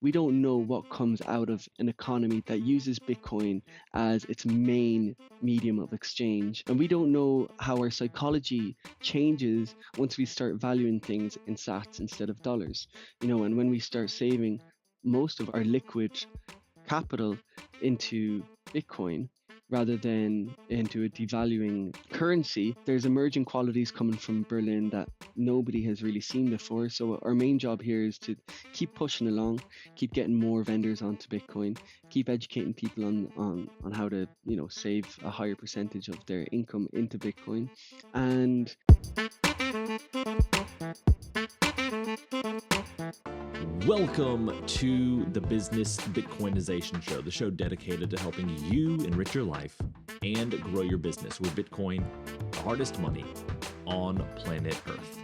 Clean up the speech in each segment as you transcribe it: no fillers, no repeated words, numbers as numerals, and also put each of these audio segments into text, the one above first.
we don't know what comes out of an economy that uses Bitcoin as its main medium of exchange. And we don't know how our psychology changes once we start valuing things in sats instead of dollars. And when we start saving most of our liquid capital into Bitcoin rather than into a devaluing currency, there's emerging qualities coming from Berlin that nobody has really seen before. So our main job here is to keep pushing along, keep getting more vendors onto Bitcoin, keep educating people on how to, save a higher percentage of their income into Bitcoin. And welcome to the Business Bitcoinization Show, the show dedicated to helping you enrich your life and grow your business with Bitcoin, the hardest money on planet Earth.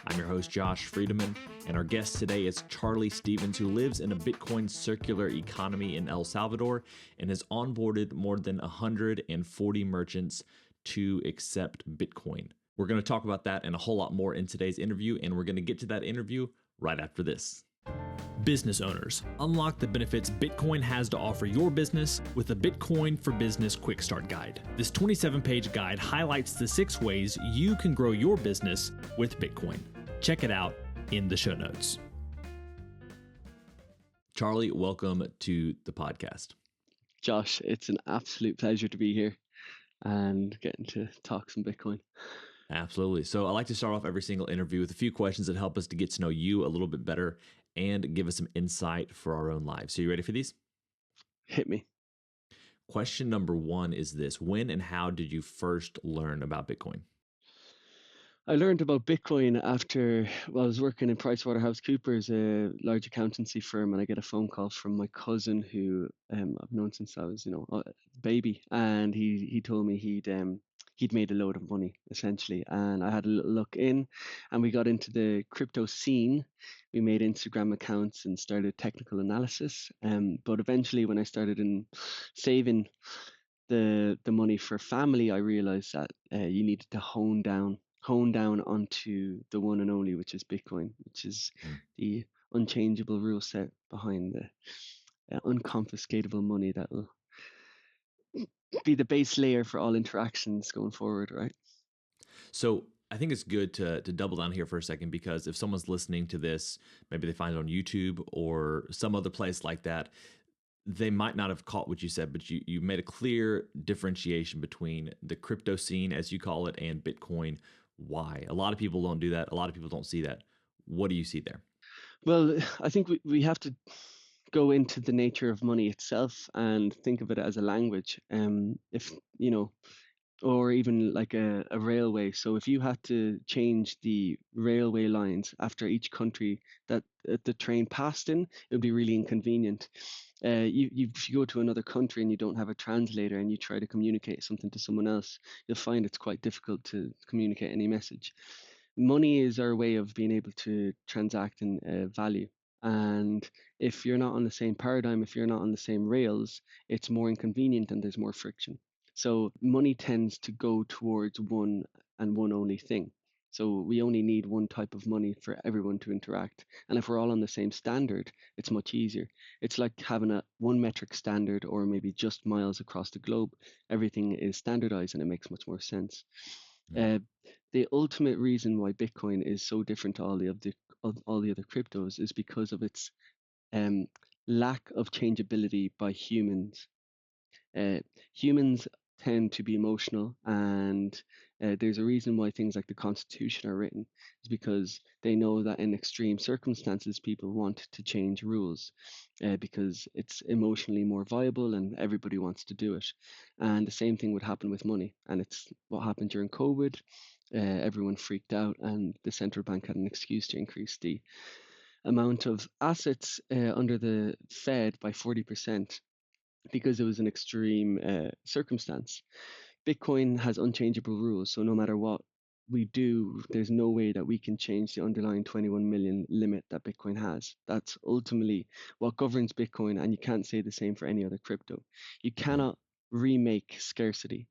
I'm your host, Josh Friedemann, and our guest today is Charlie Stevens, who lives in a Bitcoin circular economy in El Salvador and has onboarded more than 140 merchants to accept Bitcoin. We're going to talk about that and a whole lot more in today's interview, and we're going to get to that interview right after this. Business owners, unlock the benefits Bitcoin has to offer your business with the Bitcoin for Business Quick Start Guide. This 27-page guide highlights the 6 ways you can grow your business with Bitcoin. Check it out in the show notes. Charlie, welcome to the podcast. Josh, it's an absolute pleasure to be here and getting to talk some Bitcoin. Absolutely. So I like to start off every single interview with a few questions that help us to get to know you a little bit better and give us some insight for our own lives. So you ready for these? Hit me. Question number 1 is this. When and how did you first learn about Bitcoin? I learned about Bitcoin after I was working in PricewaterhouseCoopers, a large accountancy firm, and I get a phone call from my cousin who I've known since I was, a baby, and he told me he'd made a load of money essentially, and I had a little look in, and we got into the crypto scene. We made Instagram accounts and started technical analysis, but eventually when I started saving the money for family, I realized that you needed to hone down onto the one and only, which is Bitcoin, which is the unchangeable rule set behind the unconfiscatable money that will be the base layer for all interactions going forward, right? So I think it's good to double down here for a second, because if someone's listening to this, maybe they find it on YouTube or some other place like that, they might not have caught what you said, but you made a clear differentiation between the crypto scene, as you call it, and Bitcoin. Why? A lot of people don't do that. A lot of people don't see that. What do you see there? Well, I think we have to go into the nature of money itself and think of it as a language. If or even like a railway. So if you had to change the railway lines after each country that the train passed in, it would be really inconvenient. If you go to another country and you don't have a translator and you try to communicate something to someone else, you'll find it's quite difficult to communicate any message. Money is our way of being able to transact in value. And if you're not on the same paradigm, if you're not on the same rails, it's more inconvenient and there's more friction. So money tends to go towards one and one only thing. So we only need one type of money for everyone to interact. And if we're all on the same standard, it's much easier. It's like having a one metric standard or maybe just miles across the globe. Everything is standardized and it makes much more sense. The ultimate reason why Bitcoin is so different to all the other cryptos is because of its lack of changeability by humans. Humans tend to be emotional, and there's a reason why things like the Constitution are written, is because they know that in extreme circumstances people want to change rules because it's emotionally more viable and everybody wants to do it. And the same thing would happen with money, and it's what happened during COVID. Everyone freaked out, and the central bank had an excuse to increase the amount of assets under the Fed by 40%. Because it was an extreme circumstance. Bitcoin has unchangeable rules, so no matter what we do, there's no way that we can change the underlying 21 million limit that Bitcoin has. That's ultimately what governs Bitcoin, and you can't say the same for any other crypto. You cannot remake scarcity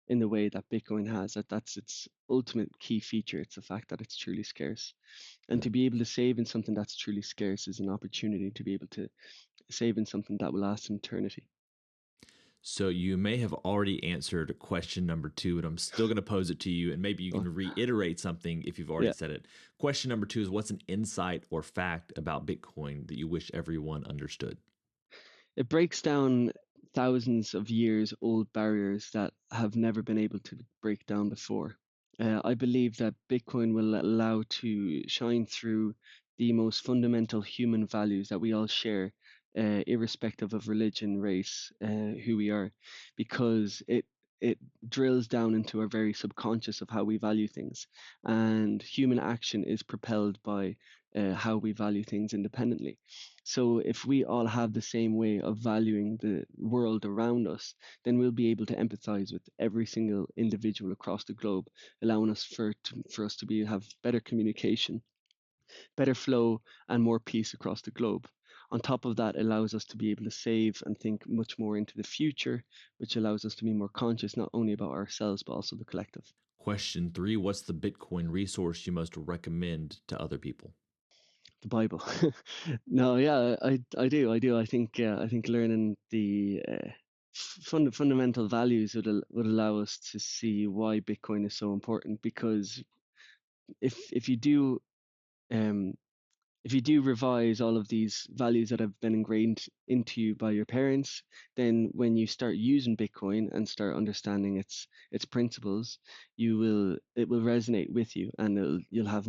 in the way that Bitcoin has. That's its ultimate key feature. It's the fact that it's truly scarce. And Mm. to be able to save in something that's truly scarce is an opportunity to be able to save in something that will last an eternity. So you may have already answered question number two, but I'm still going to pose it to you, and maybe you Oh, can reiterate something if you've already yeah. said it. Question number two is, what's an insight or fact about Bitcoin that you wish everyone understood? It breaks down thousands of years old barriers that have never been able to break down before. I believe that Bitcoin will allow to shine through the most fundamental human values that we all share, irrespective of religion, race, who we are, because it drills down into our very subconscious of how we value things, and human action is propelled by how we value things independently. So if we all have the same way of valuing the world around us, then we'll be able to empathize with every single individual across the globe, allowing us for us to be have better communication, better flow, and more peace across the globe. On top of that, allows us to be able to save and think much more into the future, which allows us to be more conscious not only about ourselves but also the collective. Question three, what's the Bitcoin resource you most recommend to other people? The Bible. No, yeah, I do. I think learning the fundamental values would allow us to see why Bitcoin is so important. Because if you do um if you do revise all of these values that have been ingrained into you by your parents, then when you start using Bitcoin and start understanding its principles, it will resonate with you, and you'll have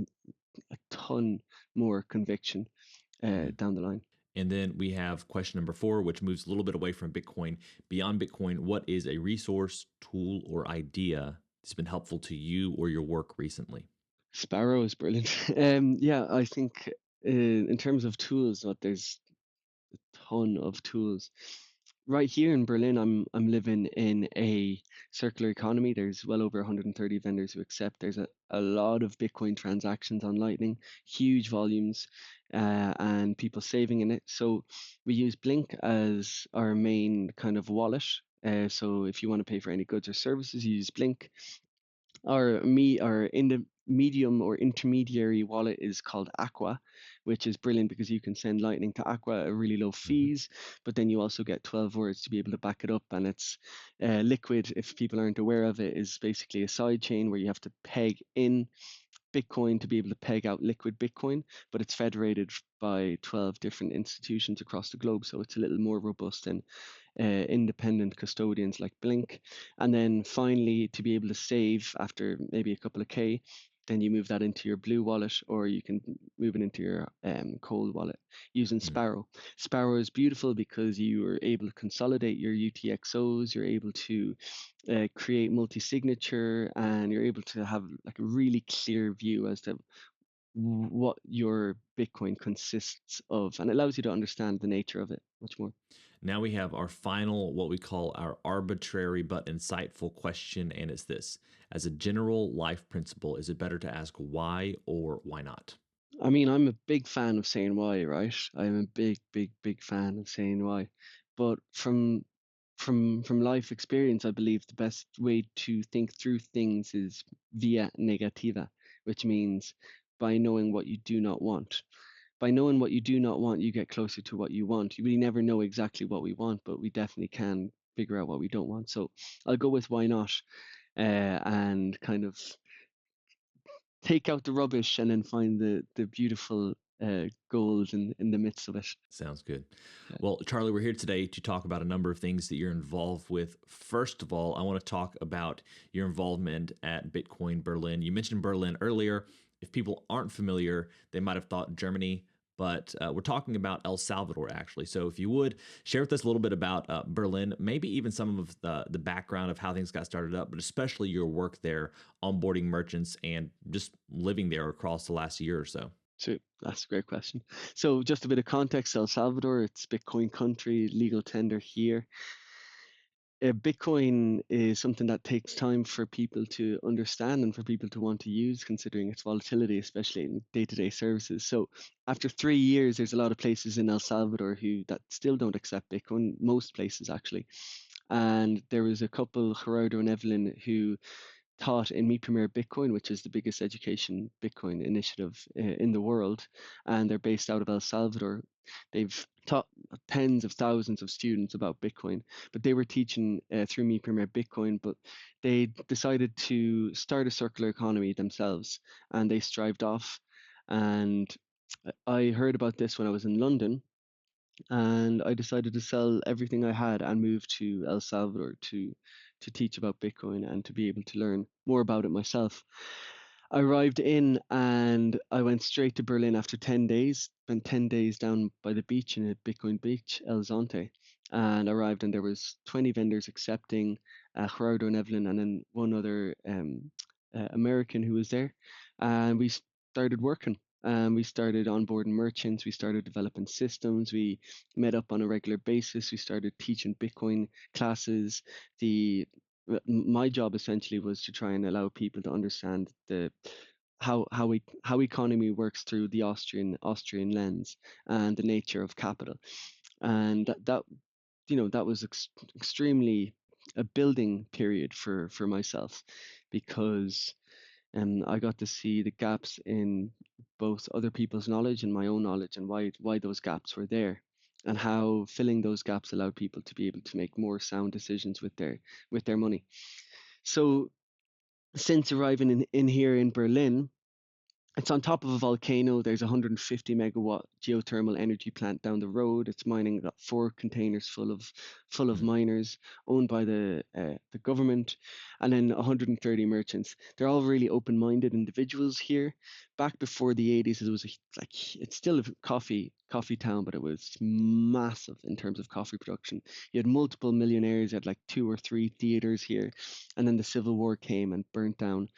a ton more conviction Mm. down the line. And then we have question number four, which moves a little bit away from Bitcoin. Beyond Bitcoin, what is a resource, tool, or idea that's been helpful to you or your work recently? Sparrow is brilliant. Yeah, I think in terms of tools, there's a ton of tools. Right here in Berlin, I'm living in a circular economy. There's well over 130 vendors who accept. There's a lot of Bitcoin transactions on Lightning, huge volumes, and people saving in it. So we use Blink as our main kind of wallet. So if you want to pay for any goods or services, you use Blink. Our in the medium or intermediary wallet is called Aqua, which is brilliant because you can send Lightning to Aqua at really low Mhm. fees, but then you also get 12 words to be able to back it up. And it's Liquid, if people aren't aware of it, is basically a side chain where you have to peg in Bitcoin to be able to peg out liquid Bitcoin, but it's federated by 12 different institutions across the globe. So it's a little more robust than independent custodians like Blink. And then finally, to be able to save after maybe a couple of K, then you move that into your blue wallet, or you can move it into your cold wallet using Mm. Sparrow. Sparrow is beautiful because you are able to consolidate your UTXOs, you're able to create multi-signature, and you're able to have like a really clear view as to what your Bitcoin consists of, and it allows you to understand the nature of it much more. Now we have our final, what we call our arbitrary but insightful question, and it's this. As a general life principle, is it better to ask why or why not? I mean, I'm a big fan of saying why, right? I'm a big fan of saying why. But from life experience, I believe the best way to think through things is via negativa, which means by knowing what you do not want. By knowing what you do not want, you get closer to what you want. We never know exactly what we want, but we definitely can figure out what we don't want. So I'll go with why not, and kind of take out the rubbish and then find the beautiful gold in the midst of it. Sounds good. Yeah. Well, Charlie, we're here today to talk about a number of things that you're involved with. First of all, I want to talk about your involvement at Bitcoin Berlin. You mentioned Berlin earlier. If people aren't familiar, they might have thought Germany, but we're talking about El Salvador, actually. So if you would share with us a little bit about Berlin, maybe even some of the background of how things got started up, but especially your work there, onboarding merchants and just living there across the last year or so. So that's a great question. So just a bit of context, El Salvador, it's Bitcoin country, legal tender here. Bitcoin is something that takes time for people to understand and for people to want to use, considering its volatility, especially in day-to-day services. So after 3 years, there's a lot of places in El Salvador who that still don't accept Bitcoin, most places actually. And there was a couple, Gerardo and Evelyn, who taught in Mi Primer Bitcoin, which is the biggest education Bitcoin initiative in the world, and they're based out of El Salvador. They've taught tens of thousands of students about Bitcoin, but they were teaching through Mi Primer Bitcoin, but they decided to start a circular economy themselves, and they strived off. And I heard about this when I was in London, and I decided to sell everything I had and move to El Salvador to teach about Bitcoin and to be able to learn more about it myself. I arrived in and I went straight to Berlin after 10 days, spent 10 days down by the beach in a Bitcoin beach, El Zonte, and arrived and there was 20 vendors accepting, Gerardo and Evelyn, and then one other American who was there. And we started working. We started onboarding merchants. We started developing systems. We met up on a regular basis. We started teaching Bitcoin classes. The My job essentially was to try and allow people to understand the how economy works through the Austrian lens and the nature of capital, and that was extremely a building period for myself, because I got to see the gaps in both other people's knowledge and my own knowledge, and why those gaps were there, and how filling those gaps allowed people to be able to make more sound decisions with their money. So since arriving in here in Berlin, it's on top of a volcano. There's a 150 megawatt geothermal energy plant down the road. It's mining. Got 4 containers full of Mm. miners owned by the government, and then 130 merchants. They're all really open-minded individuals here. Back before the 80s, it was like it's still a coffee town, but it was massive in terms of coffee production. You had multiple millionaires. You had like 2 or 3 theaters here, and then the Civil War came and burnt down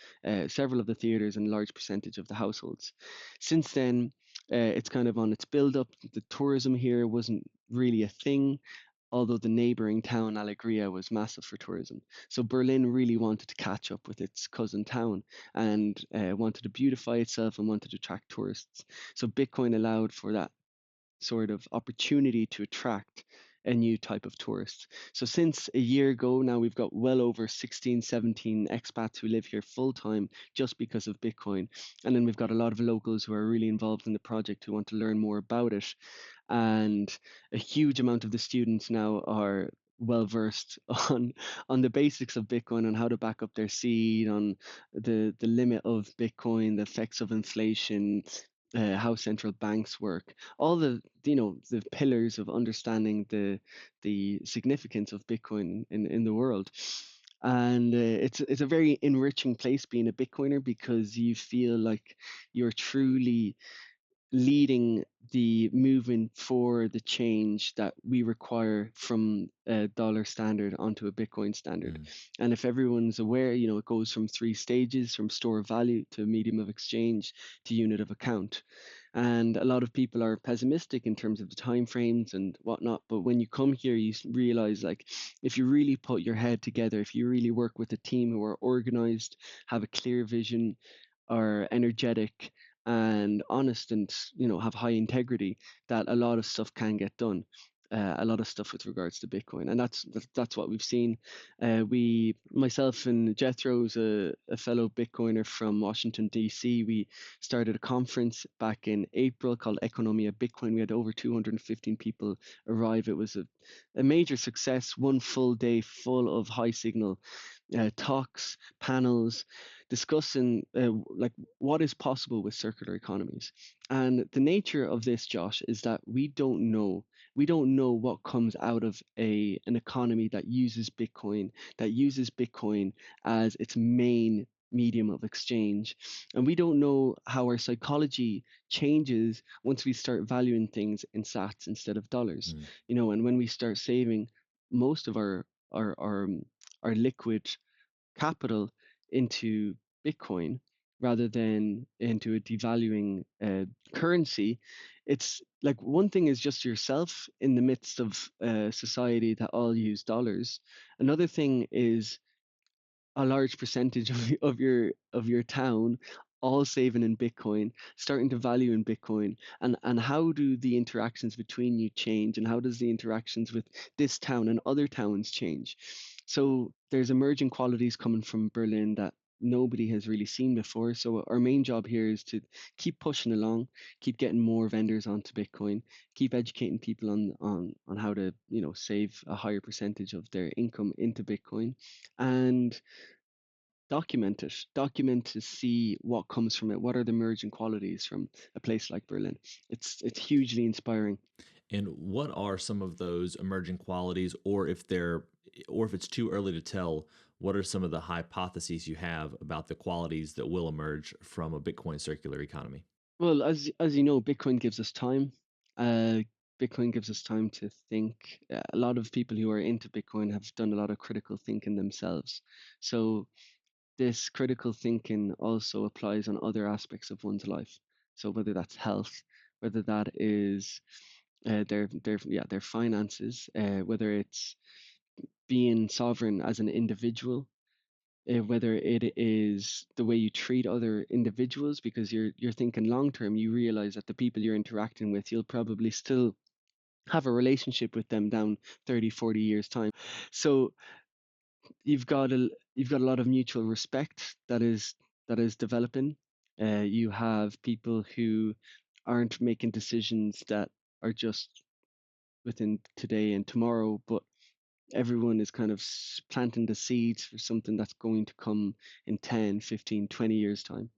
several of the theaters and a large percentage of the households. Since then, it's kind of on its build up. The tourism here wasn't really a thing, although the neighboring town, Alegria, was massive for tourism. So Berlin really wanted to catch up with its cousin town and wanted to beautify itself and wanted to attract tourists. So Bitcoin allowed for that sort of opportunity to attract a new type of tourist. So since a year ago now, we've got well over 16, 17 expats who live here full time just because of Bitcoin. And then we've got a lot of locals who are really involved in the project who want to learn more about it. And a huge amount of the students now are well versed on the basics of Bitcoin, on how to back up their seed, on the limit of Bitcoin, the effects of inflation, how central banks work, all the pillars of understanding the significance of Bitcoin in the world. And it's a very enriching place being a Bitcoiner, because you feel like you're truly leading the movement for the change that we require from a dollar standard onto a Bitcoin standard. Mm. And if everyone's aware, it goes from 3 stages: from store of value to medium of exchange to unit of account. And a lot of people are pessimistic in terms of the time frames and whatnot. But when you come here, you realize, like, if you really put your head together, if you really work with a team who are organized, have a clear vision, are energetic and honest, and have high integrity, that a lot of stuff can get done. A lot of stuff with regards to Bitcoin, and that's what we've seen. Myself and Jethro, who's a fellow Bitcoiner from Washington D.C., we started a conference back in April called Economia Bitcoin. We had over 215 people arrive. It was a major success. One full day full of high signal talks, panels, discussing like what is possible with circular economies. And the nature of this, Josh, is that we don't know. We don't know what comes out of an economy that uses Bitcoin as its main medium of exchange. And we don't know how our psychology changes once we start valuing things in sats instead of dollars. Mm. And when we start saving most of our our, our liquid capital into Bitcoin rather than into a devaluing currency. It's like, one thing is just yourself in the midst of a society that all use dollars. Another thing is a large percentage of your town all saving in Bitcoin, starting to value in Bitcoin, and how do the interactions between you change, and how does the interactions with this town and other towns change? So there's emerging qualities coming from Berlin that nobody has really seen before. So our main job here is to keep pushing along, keep getting more vendors onto Bitcoin, keep educating people on how to, save a higher percentage of their income into Bitcoin, and document to see what comes from it. What are the emerging qualities from a place like Berlin? It's hugely inspiring. And what are some of those emerging qualities, or if it's too early to tell, what are some of the hypotheses you have about the qualities that will emerge from a Bitcoin circular economy? Well, as you know, Bitcoin gives us time. Uh, Bitcoin gives us time to think. A lot of people who are into Bitcoin have done a lot of critical thinking themselves. So this critical thinking also applies on other aspects of one's life. So whether that's health, whether that is their finances, whether it's being sovereign as an individual, whether it is the way you treat other individuals, because you're thinking long term. You realize that the people you're interacting with, you'll probably still have a relationship with them down 30, 40 years time. So you've got a lot of mutual respect that is developing. You have people who aren't making decisions that are just within today and tomorrow, but everyone is kind of planting the seeds for something that's going to come in 10, 15, 20 years time.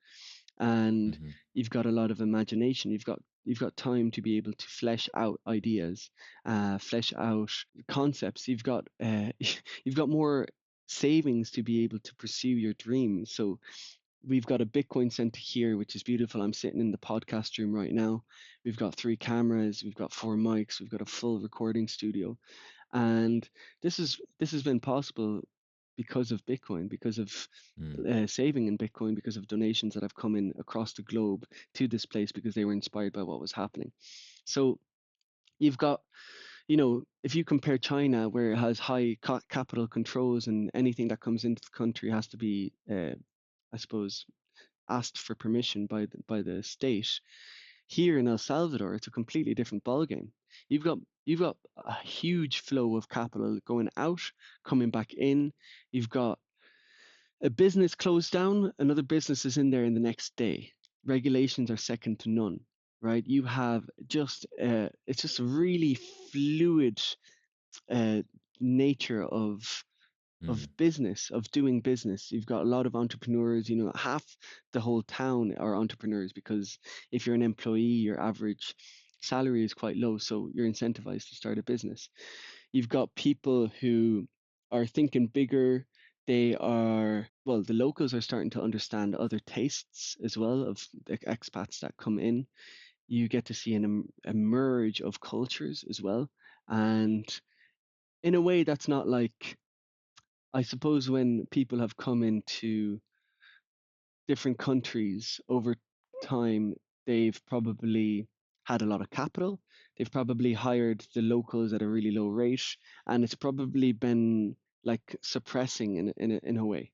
And Mm-hmm. you've got a lot of imagination. You've got time to be able to flesh out ideas, flesh out concepts. You've got more savings to be able to pursue your dreams. So we've got a Bitcoin center here, which is beautiful. I'm sitting in the podcast room right now. We've got 3 cameras, we've got 4 mics, we've got a full recording studio, and this has been possible because of Bitcoin, because of Mm. saving in Bitcoin, because of donations that have come in across the globe to this place because they were inspired by what was happening. So you've got, if you compare China, where it has high capital controls and anything that comes into the country has to be, I suppose, asked for permission by the state. Here in El Salvador, it's a completely different ballgame. You've got a huge flow of capital going out, coming back in. You've got a business closed down, another business is in there in the next day. Regulations are second to none, right? You have just it's just a really fluid uh, nature of Mm. business, of doing business. You've got a lot of entrepreneurs, half the whole town are entrepreneurs, because if you're an employee, your average salary is quite low, so you're incentivized to start a business. You've got people who are thinking bigger. Well, the locals are starting to understand other tastes as well of the expats that come in. You get to see a merge of cultures as well. And in a way, that's not like, I suppose, when people have come into different countries over time, they've probably had a lot of capital. They've probably hired the locals at a really low rate, and it's probably been like suppressing in a way.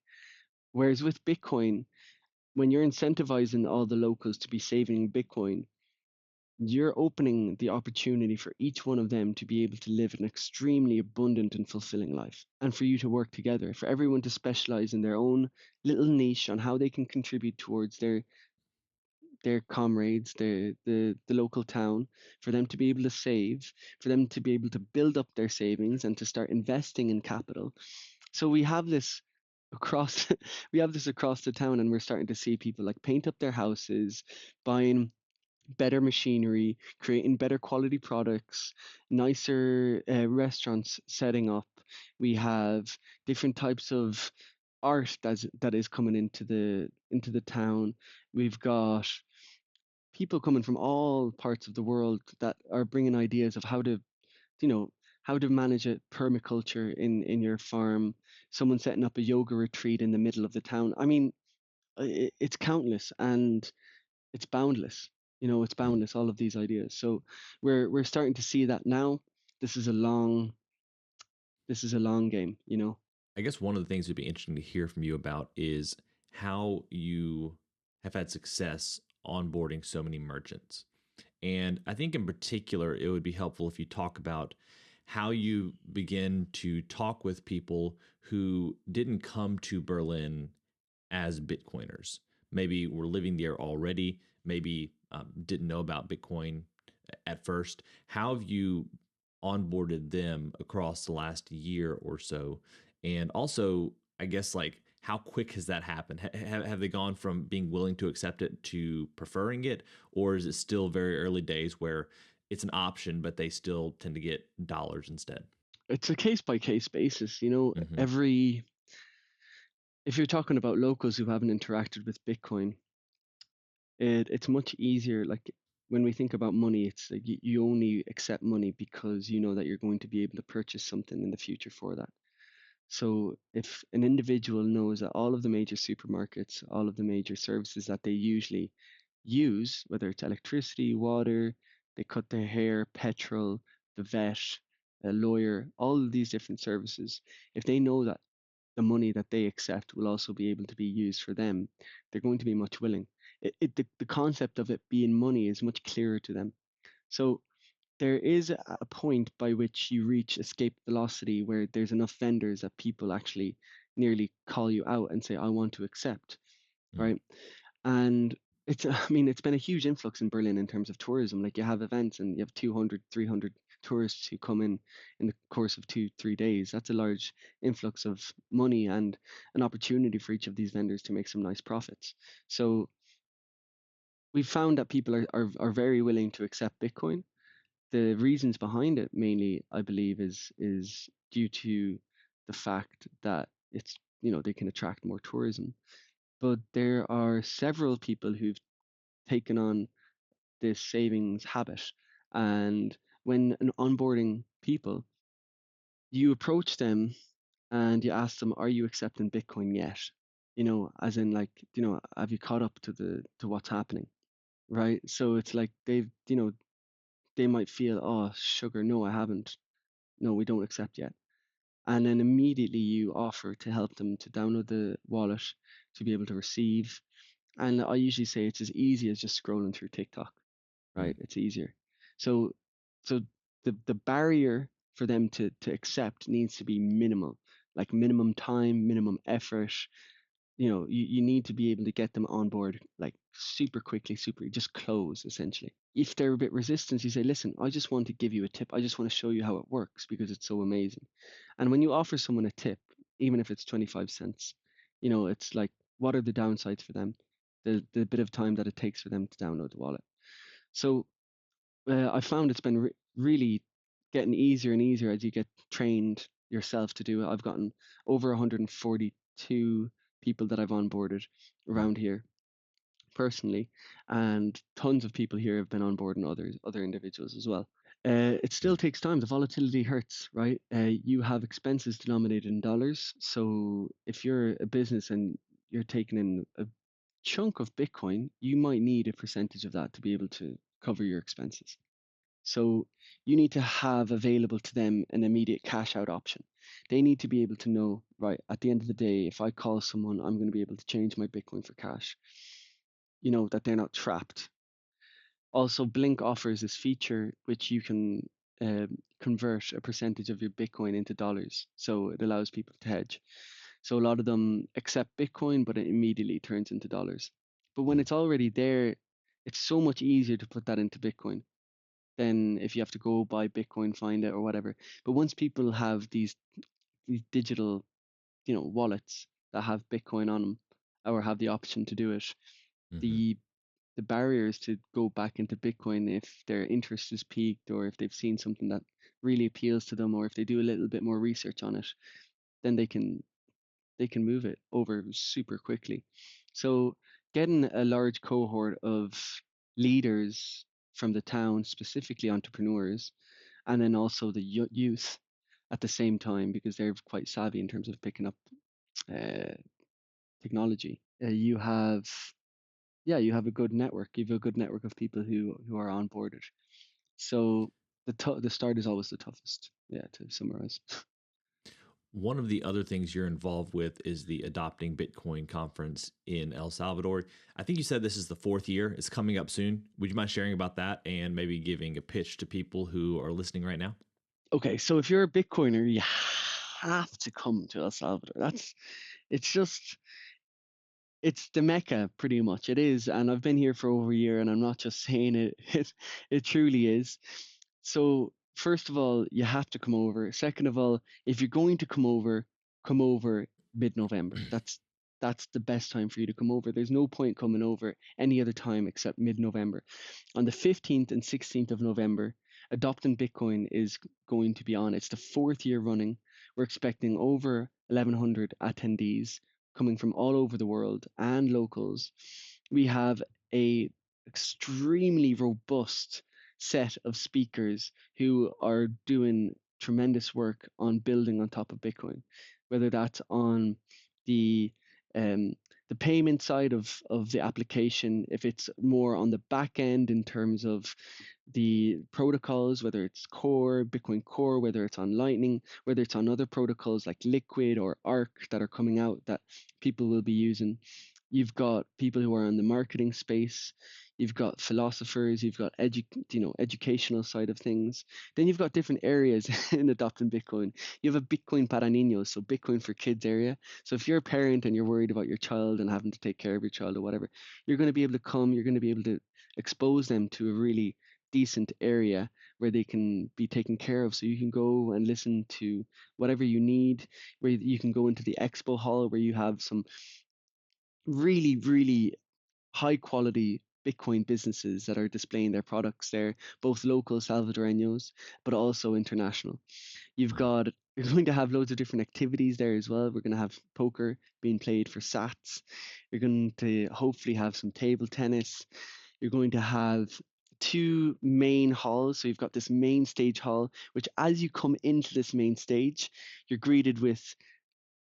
Whereas with Bitcoin, when you're incentivizing all the locals to be saving Bitcoin, you're opening the opportunity for each one of them to be able to live an extremely abundant and fulfilling life, and for you to work together, for everyone to specialize in their own little niche on how they can contribute towards their comrades, the local town, for them to be able to save, for them to be able to build up their savings and to start investing in capital. So we have this across we have this across the town, and we're starting to see people like paint up their houses, buying better machinery, creating better quality products, nicer restaurants setting up. We have different types of art that is coming into the town. We've got people coming from all parts of the world that are bringing ideas of you know, how to manage a permaculture in your farm. Someone setting up a yoga retreat in the middle of the town. I mean, it's countless, and it's boundless. It's Mm. boundless, all of these ideas. So we're starting to see that now. This is a long this is a long game. I guess one of the things that'd be interesting to hear from you about is how you have had success onboarding so many merchants. And I think in particular, it would be helpful if you talk about how you begin to talk with people who didn't come to Berlin as Bitcoiners? Maybe we're living there already, maybe didn't know about Bitcoin at first. How have you onboarded them across the last year or so? And also, I guess, like, how quick has that happened? Have they gone from being willing to accept it to preferring it? Or is it still very early days where it's an option, but they still tend to get dollars instead? It's a case by case basis. Mm-hmm. Every if you're talking about locals who haven't interacted with Bitcoin, it's much easier. Like when we think about money, it's like you only accept money because you know that you're going to be able to purchase something in the future for that. So if an individual knows that all of the major supermarkets, all of the major services that they usually use, whether it's electricity, water, they cut their hair, petrol, the vet, a lawyer, all of these different services, if they know that the money that they accept will also be able to be used for them, they're going to be much willing. The concept of it being money is much clearer to them. So there is a point by which you reach escape velocity where there's enough vendors that people actually nearly call you out and say, I want to accept, right? And I mean, it's been a huge influx in Berlin in terms of tourism. Like you have events and you have 200, 300 tourists who come in the course of 2, 3 days. That's a large influx of money and an opportunity for each of these vendors to make some nice profits. So we've found that people are very willing to accept Bitcoin. The reasons behind it mainly, I believe, is due to the fact that they can attract more tourism. But there are several people who've taken on this savings habit. And when onboarding people, you approach them and you ask them, are you accepting Bitcoin yet? As in like, have you caught up to what's happening? Right. So it's like they might feel, oh, sugar, no, I haven't. No, we don't accept yet. And then immediately you offer to help them to download the wallet to be able to receive. And I usually say it's as easy as just scrolling through TikTok, Mm-hmm. right? It's easier. So so the barrier for them to accept needs to be minimal, like minimum time, minimum effort. You need to be able to get them on board like super quickly, just close essentially. If they're a bit resistant, you say, listen, I just want to give you a tip. I just want to show you how it works because it's so amazing. And when you offer someone a tip, even if it's 25 cents, it's like, what are the downsides for them? The bit of time that it takes for them to download the wallet. So I found it's been really getting easier and easier as you get trained yourself to do it. I've gotten over 142 people that I've onboarded Wow. around here personally, and tons of people here have been onboarding other individuals as well. It still takes time. The volatility hurts, right? You have expenses denominated in dollars. So if you're a business and you're taking in a chunk of Bitcoin, you might need a percentage of that to be able to cover your expenses. So you need to have available to them an immediate cash out option. They need to be able to know, right, at the end of the day, if I call someone, I'm going to be able to change my Bitcoin for cash, that they're not trapped. Also, Blink offers this feature which you can convert a percentage of your Bitcoin into dollars. So it allows people to hedge. So a lot of them accept Bitcoin, but it immediately turns into dollars. But when Mm-hmm. it's already there, it's so much easier to put that into Bitcoin than if you have to go buy Bitcoin, find it or whatever. But once people have these digital, wallets that have Bitcoin on them or have the option to do it, Mm-hmm. the the barriers to go back into Bitcoin if their interest is peaked or if they've seen something that really appeals to them or if they do a little bit more research on it, then they can move it over super quickly. So getting a large cohort of leaders from the town, specifically entrepreneurs, and then also the youth at the same time because they're quite savvy in terms of picking up uh, technology. You have a good network. You have a good network of people who are onboarded. So the start is always the toughest. Yeah, to summarize. One of the other things you're involved with is the Adopting Bitcoin conference in El Salvador. I think you said this is the fourth year. It's coming up soon. Would you mind sharing about that and maybe giving a pitch to people who are listening right now? Okay, so if you're a Bitcoiner, you have to come to El Salvador. It's just it's the Mecca, pretty much. It is, and I've been here for over a year, and I'm not just saying it. It truly is. So first of all, you have to come over. Second of all, if you're going to come over mid-November. That's the best time for you to come over. There's no point coming over any other time except mid-November. On the 15th and 16th of November, Adopting Bitcoin is going to be on. It's the fourth year running. We're expecting over 1,100 attendees coming from all over the world and locals. We have a extremely robust set of speakers who are doing tremendous work on building on top of Bitcoin, whether that's on the um, the payment side of the application, if it's more on the back end in terms of the protocols, whether it's Core, Bitcoin Core, whether it's on Lightning, whether it's on other protocols like Liquid or Arc that are coming out that people will be using. You've got people who are in the marketing space. You've got philosophers. You've got educational side of things. Then you've got different areas in adopting Bitcoin. You have a Bitcoin para niños, so Bitcoin for kids area. So if you're a parent and you're worried about your child and having to take care of your child or whatever, you're going to be able to come. You're going to be able to expose them to a really decent area where they can be taken care of. So you can go and listen to whatever you need, where you can go into the expo hall where you have some really, really high quality Bitcoin businesses that are displaying their products there, both local Salvadoreños, but also international. You've got you're going to have loads of different activities there as well. We're going to have poker being played for sats. You're going to hopefully have some table tennis. You're going to have two main halls. So you've got this main stage hall, which as you come into this main stage, you're greeted with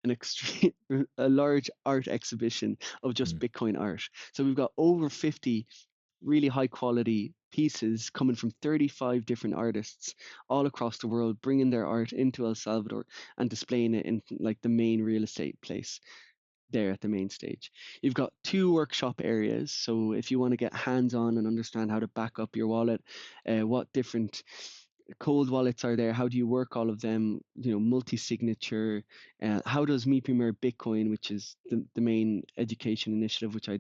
an extreme a large art exhibition of just Mm. Bitcoin art. So we've got over 50 really high quality pieces coming from 35 different artists all across the world, bringing their art into El Salvador and displaying it in like the main real estate place there at the main stage. You've got two workshop areas. So if you want to get hands on and understand how to back up your wallet, what different cold wallets are there, how do you work all of them, multi-signature, how does Me Premier Bitcoin, which is the main education initiative, which I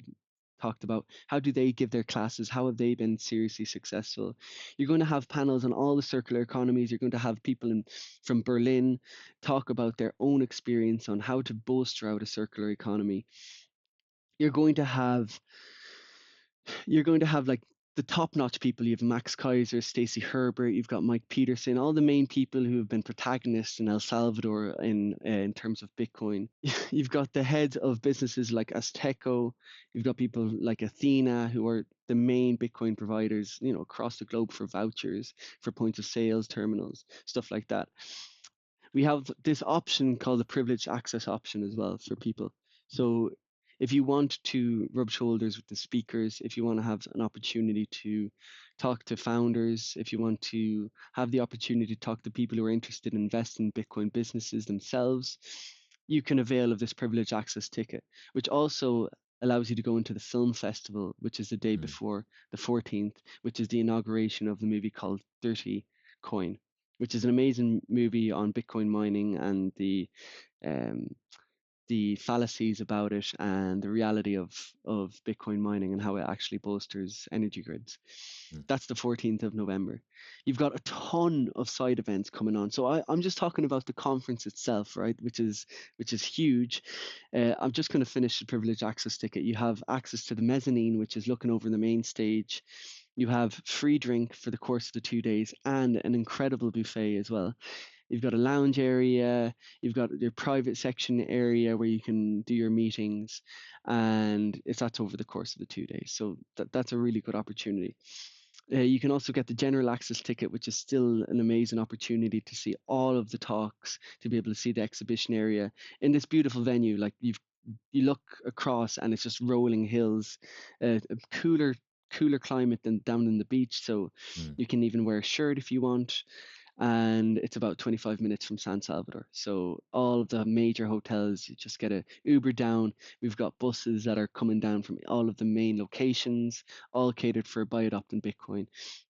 talked about, how do they give their classes, how have they been seriously successful. You're going to have panels on all the circular economies. You're going to have people from Berlin talk about their own experience on how to bolster out a circular economy. you're going to have you're going to have like the top-notch people. You have Max Kaiser, Stacey Herbert, you've got Mike Peterson, all the main people who have been protagonists in El Salvador in terms of Bitcoin. You've got the heads of businesses like Azteco. You've got people like Athena, who are the main Bitcoin providers, across the globe for vouchers, for points of sales, terminals, stuff like that. We have this option called the privileged access option as well for people. So if you want to rub shoulders with the speakers, if you want to have an opportunity to talk to founders, if you want to have the opportunity to talk to people who are interested in investing in Bitcoin businesses themselves, you can avail of this privileged access ticket, which also allows you to go into the film festival, which is the day Mm. before the 14th, which is the inauguration of the movie called Dirty Coin, which is an amazing movie on Bitcoin mining and um, the fallacies about it and the reality of Bitcoin mining and how it actually bolsters energy grids. Mm. That's the 14th of November. You've got a ton of side events coming on. So I'm just talking about the conference itself, right? Which is huge. I'm just going to finish the privileged access ticket. You have access to the mezzanine, which is looking over the main stage. You have free drink for the course of the 2 days and an incredible buffet as well. You've got a lounge area, you've got your private section area where you can do your meetings, and that's over the course of the 2 days. So that's a really good opportunity. You can also get the general access ticket, which is still an amazing opportunity to see all of the talks, to be able to see the exhibition area in this beautiful venue. Like you look across and it's just rolling hills, a cooler climate than down in the beach. So Mm. you can even wear a shirt if you want, and it's about 25 minutes from San Salvador. So all of the major hotels, you just get a Uber down. We've got buses that are coming down from all of the main locations, all catered for by adopting Bitcoin.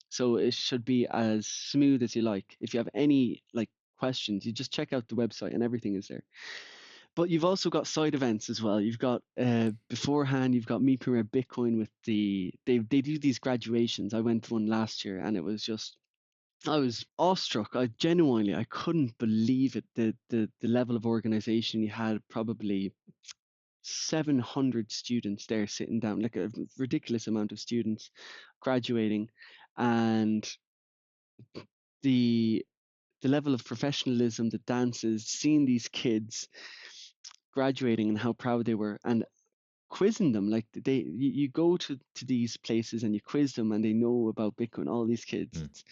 So it should be as smooth as you like. If you have any questions, you just check out the website and everything is there. But you've also got side events as well. You've got beforehand, you've got Me Premier Bitcoin with they do these graduations. I went to one last year and it was just I was awestruck. I genuinely I couldn't believe it. The level of organization you had, probably 700 students there sitting down, like a ridiculous amount of students graduating, and the the level of professionalism, the dances, seeing these kids graduating and how proud they were, and quizzing them. Like you go to these places and you quiz them, and they know about Bitcoin. All these kids. Mm, It's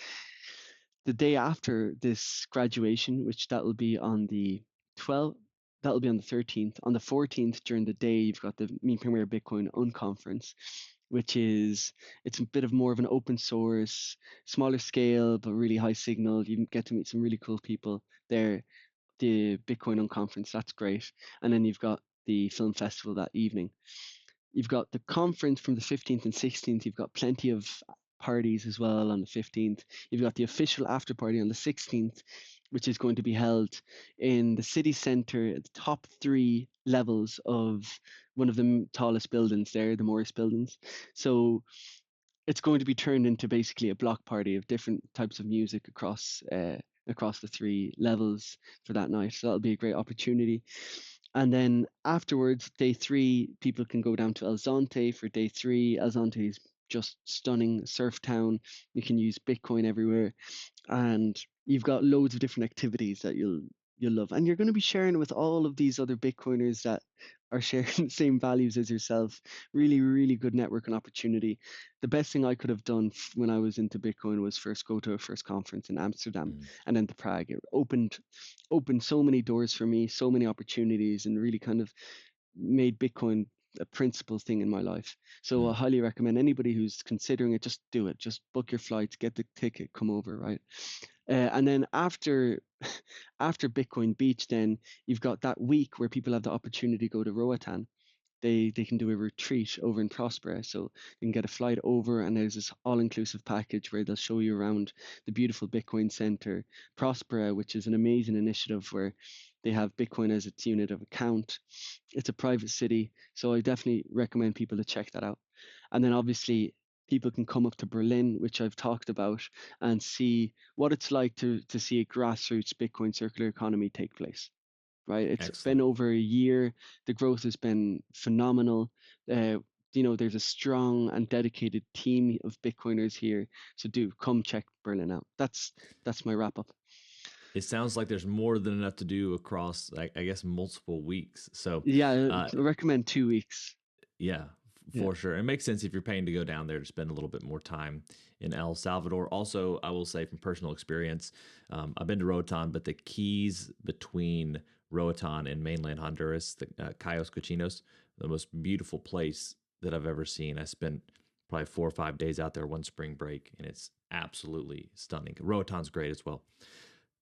the day after this graduation, which that'll be on the 12th. That'll be on the 13th. On the 14th, during the day, you've got the Me Premier Bitcoin Unconference, which is it's a bit of more of an open source, smaller scale, but really high signal. You get to meet some really cool people there. The Bitcoin Unconference, that's great. And then you've got the film festival that evening. You've got the conference from the 15th and 16th. You've got plenty of parties as well on the 15th. You've got the official after party on the 16th, which is going to be held in the city centre at the top three levels of one of the tallest buildings there, the Morris buildings. So it's going to be turned into basically a block party of different types of music across the three levels for that night. So that'll be a great opportunity. And then afterwards, day three, people can go down to El Zonte for day three. El Zonte is just stunning surf town. You can use Bitcoin everywhere, and you've got loads of different activities that you'll love, and you're going to be sharing it with all of these other Bitcoiners that are sharing the same values as yourself. Really, really good networking opportunity. The best thing I could have done when I was into Bitcoin was first go to a first conference in Amsterdam mm, and then to Prague. It opened so many doors for me, so many opportunities, and really kind of made Bitcoin a principal thing in my life. So I mm. highly recommend anybody who's considering it, just do it. Just book your flights, get the ticket, come over, right? And then after Bitcoin Beach, then you've got that week where people have the opportunity to go to Roatan. They can do a retreat over in Prospera, so you can get a flight over, and there's this all-inclusive package where they'll show you around the beautiful Bitcoin Center, Prospera, which is an amazing initiative where they have Bitcoin as its unit of account. It's a private city, so I definitely recommend people to check that out. And then obviously people can come up to Berlin, which I've talked about, and see what it's like to see a grassroots Bitcoin circular economy take place. Right, it's been Excellent. over a year. The growth has been phenomenal. Uh, there's a strong and dedicated team of Bitcoiners here. So do come check Berlin out. That's my wrap up. It sounds like there's more than enough to do across, I guess, multiple weeks. So, Yeah, uh, I recommend 2 weeks. yeah, Yeah. for sure. It makes sense if you're paying to go down there to spend a little bit more time in El Salvador. Also, I will say from personal experience, I've been to Roatan, but the keys between Roatan and mainland Honduras, the Cayos Cochinos, the most beautiful place that I've ever seen. I spent probably 4 or 5 days out there one spring break, and it's absolutely stunning. Roatan's great as well.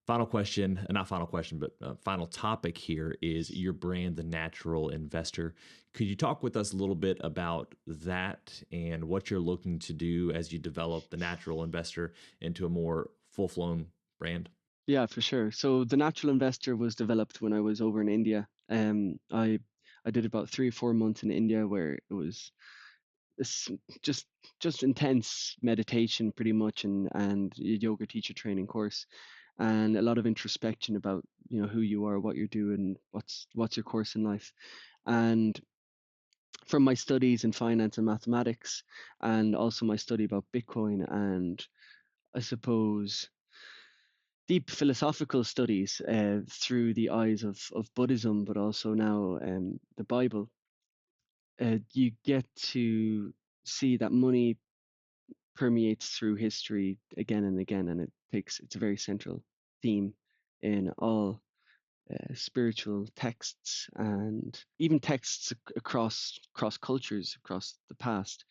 Final question, not final question, but final topic here is your brand, The Natural Investor. Could you talk with us a little bit about that and what you're looking to do as you develop The Natural Investor into a more full flown brand? Yeah, for sure. So the Natural Investor was developed when I was over in India. I did about 3 or 4 months in India where it was it's just intense meditation pretty much, and a yoga teacher training course, and a lot of introspection about who you are, what you're doing, what's your course in life. And from my studies in finance and mathematics, and also my study about Bitcoin, and I suppose deep philosophical studies through the eyes of Buddhism, but also now the Bible, you get to see that money permeates through history again and again, and it's a very central theme in all spiritual texts, and even texts across cultures across the past.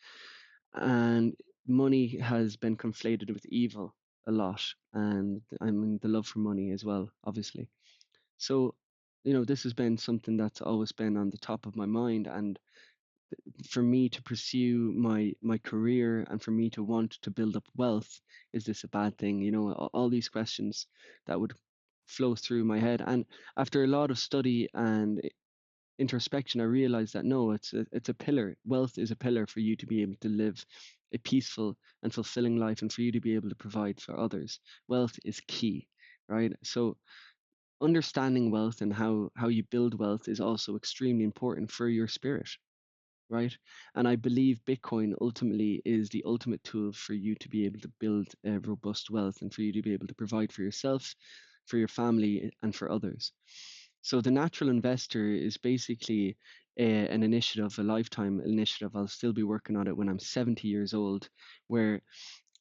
And money has been conflated with evil a lot, and I mean the love for money as well, obviously. So, this has been something that's always been on the top of my mind, and for me to pursue my career and for me to want to build up wealth, is this a bad thing? All these questions that would flow through my head. And after a lot of study and introspection, I realized that no, it's a pillar. Wealth is a pillar for you to be able to live a peaceful and fulfilling life, and for you to be able to provide for others. Wealth is key, right? So understanding wealth and how you build wealth is also extremely important for your spirit, right? And I believe Bitcoin ultimately is the ultimate tool for you to be able to build robust wealth and for you to be able to provide for yourself, for your family, and for others. So the natural investor is basically an initiative, a lifetime initiative. I'll still be working on it when I'm 70 years old, where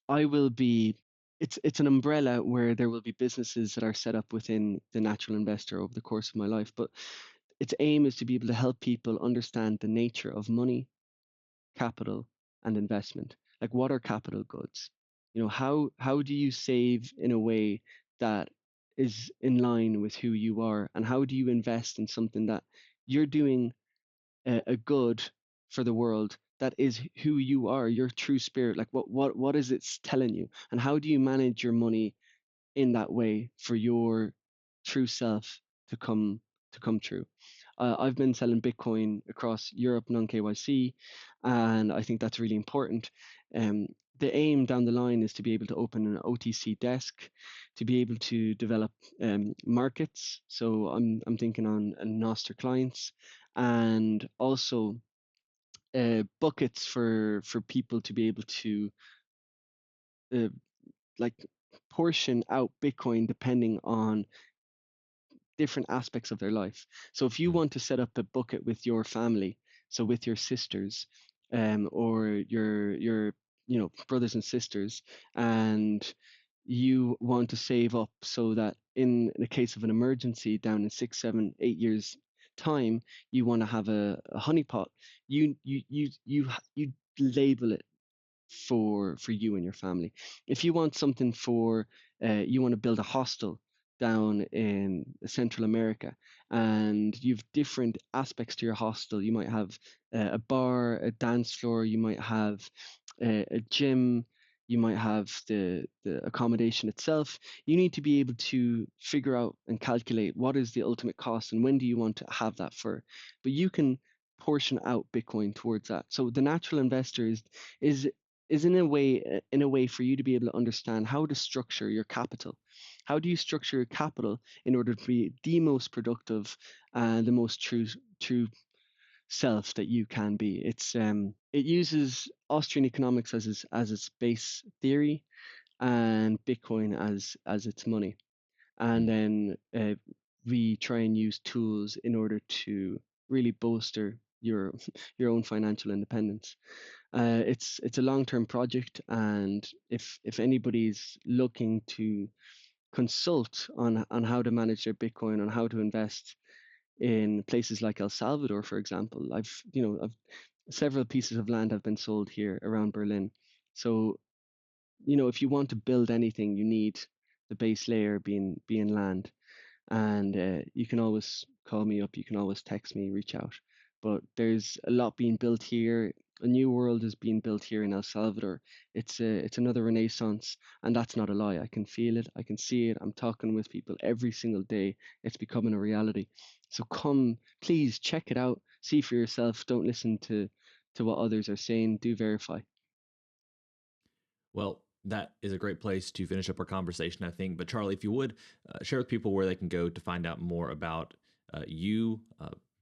I will be. It's an umbrella where there will be businesses that are set up within the natural investor over the course of my life, but its aim is to be able to help people understand the nature of money, capital, and investment. Like, what are capital goods? How do you save in a way that is in line with who you are, and how do you invest in something that you're doing a good for the world, that is who you are, your true spirit? Like, what is it telling you, and how do you manage your money in that way for your true self to come true? I've been selling Bitcoin across Europe, non KYC, and I think that's really important. Um, the aim down the line is to be able to open an OTC desk, to be able to develop markets. So I'm thinking on Noster clients, and also buckets for people to be able to uh, like portion out Bitcoin depending on different aspects of their life. So if you Mm. want to set up a bucket with your family, so with your sisters, or your brothers and sisters, and you want to save up so that in the case of an emergency down in 6, 7, 8 years time, you want to have a honeypot. You label it for you and your family. If you want something for you want to build a hostel down in Central America, and you've different aspects to your hostel. You might have a bar, a dance floor, you might have a gym, you might have the accommodation itself. You need to be able to figure out and calculate what is the ultimate cost and when do you want to have that for. But you can portion out Bitcoin towards that. So the natural investor is is in a way for you to be able to understand how to structure your capital. How do you structure your capital in order to be the most productive and the most true self that you can be? It uses Austrian economics as its base theory, and Bitcoin as its money. And Mm. then we try and use tools in order to really bolster your own financial independence. It's a long-term project, and if anybody's looking to consult on how to manage their Bitcoin, on how to invest in places like El Salvador, for example, I've several pieces of land have been sold here around Berlin. So, if you want to build anything, you need the base layer being land. And you can always call me up, you can always text me, reach out. But there's a lot being built here. A new world is being built here in El Salvador. It's another renaissance, and that's not a lie. I can feel it, I can see it. I'm talking with people every single day. It's becoming a reality. So come, please check it out, see for yourself. Don't listen to what others are saying. Do verify. Well, that is a great place to finish up our conversation, I think. But Charlie, if you would share with people where they can go to find out more about you,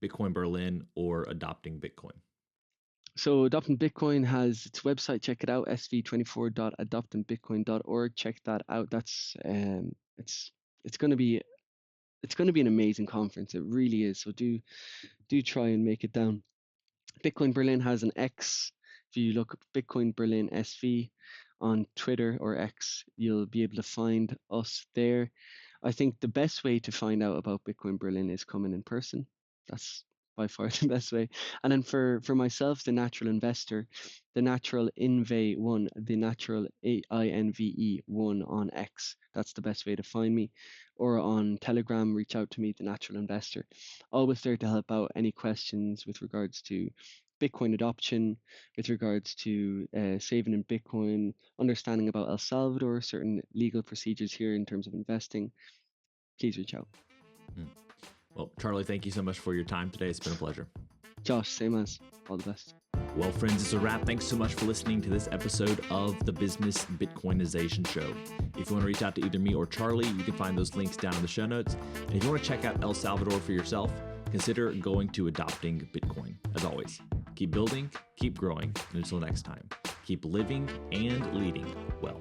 Bitcoin Berlin, or adopting Bitcoin. So Adopting Bitcoin has its website. Check it out, sv24.adoptingbitcoin.org. Check that out. It's going to be an amazing conference. It really is. So do try and make it down. Bitcoin Berlin has an X. If you look up Bitcoin Berlin SV on Twitter or X, you'll be able to find us there. I think the best way to find out about Bitcoin Berlin is coming in person. That's by far the best way. And then for myself, the natural investor, the natural inve one, the natural AINVE one on X. That's the best way to find me. Or on Telegram, reach out to me, the natural investor. Always there to help out any questions with regards to Bitcoin adoption, with regards to saving in Bitcoin, understanding about El Salvador, certain legal procedures here in terms of investing. Please reach out. Mm. Well, Charlie, thank you so much for your time today. It's been a pleasure. Josh, same as. All the best. Well, friends, it's a wrap. Thanks so much for listening to this episode of the Business Bitcoinization Show. If you want to reach out to either me or Charlie, you can find those links down in the show notes. And if you want to check out El Salvador for yourself, consider going to Adopting Bitcoin. As always, keep building, keep growing, and until next time, keep living and leading well.